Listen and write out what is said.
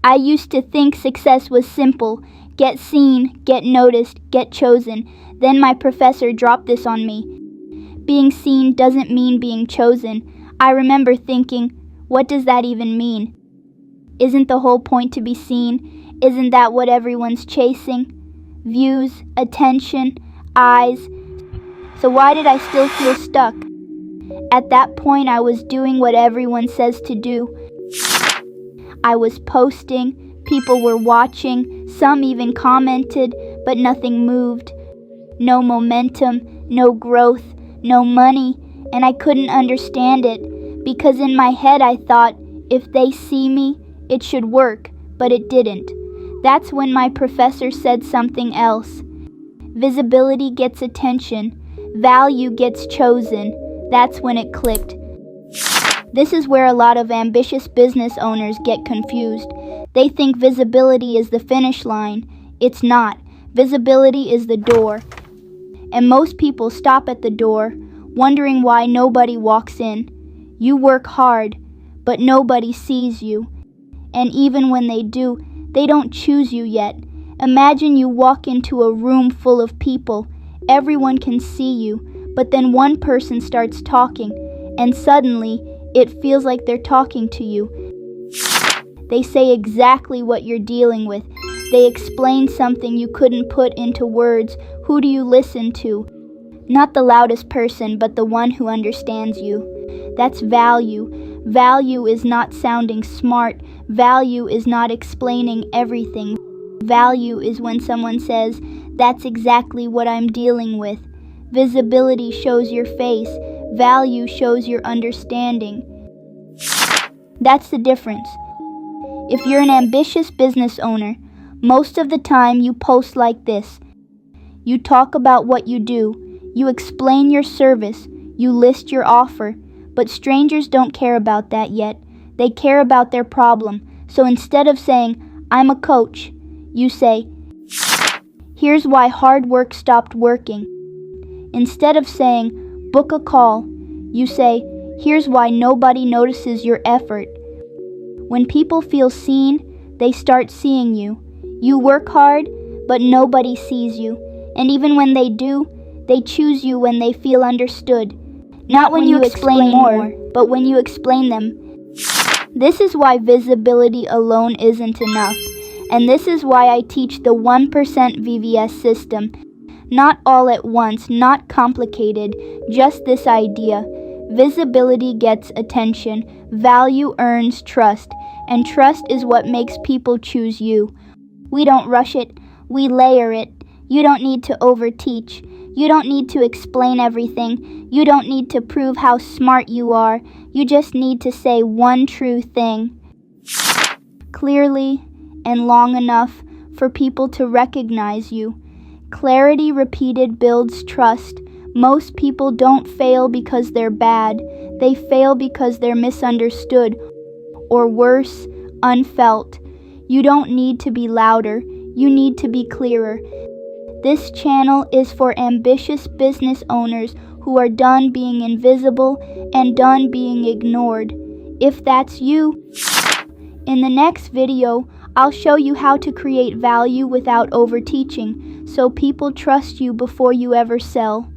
I used to think success was simple. Get seen, get noticed, get chosen. Then my professor dropped this on me. Being seen doesn't mean being chosen. I remember thinking, what does that even mean? Isn't the whole point to be seen? Isn't that what everyone's chasing? Views, attention, eyes. So why did I still feel stuck? At that point, I was doing what everyone says to do. I was posting, people were watching, some even commented, but nothing moved. No momentum, no growth, no money, and I couldn't understand it, because in my head I thought, if they see me, it should work, but it didn't. That's when my professor said something else. Visibility gets attention, value gets chosen. That's when it clicked. This is where a lot of ambitious business owners get confused. They think visibility is the finish line. It's not. Visibility is the door. And most people stop at the door, wondering why nobody walks in. You work hard, but nobody sees you. And even when they do, they don't choose you yet. Imagine you walk into a room full of people. Everyone can see you, but then one person starts talking, and suddenly it feels like they're talking to you. They say exactly what you're dealing with. They explain something you couldn't put into words. Who do you listen to? Not the loudest person, but the one who understands you. That's value. Value is not sounding smart. Value is not explaining everything. Value is when someone says, that's exactly what I'm dealing with. Visibility shows your face. Value shows your understanding. That's the difference. If you're an ambitious business owner, most of the time you post like this. You talk about what you do. You explain your service. You list your offer. But strangers don't care about that yet. They care about their problem. So instead of saying, I'm a coach, you say, here's why hard work stopped working. Instead of saying, book a call, you say, here's why nobody notices your effort. When people feel seen, they start seeing you. You work hard, but nobody sees you. And even when they do, they choose you when they feel understood. Not when you explain more, but when you explain them. This is why visibility alone isn't enough. And this is why I teach the 1% VVS system. Not all at once, not complicated, just this idea. Visibility gets attention, value earns trust, and trust is what makes people choose you. We don't rush it, we layer it. You don't need to overteach. You don't need to explain everything. You don't need to prove how smart you are. You just need to say one true thing clearly and long enough for people to recognize you. Clarity repeated builds trust. Most people don't fail because they're bad. They fail because they're misunderstood, or worse, unfelt. You don't need to be louder. You need to be clearer. This channel is for ambitious business owners who are done being invisible and done being ignored. If that's you, in the next video, I'll show you how to create value without overteaching, so people trust you before you ever sell.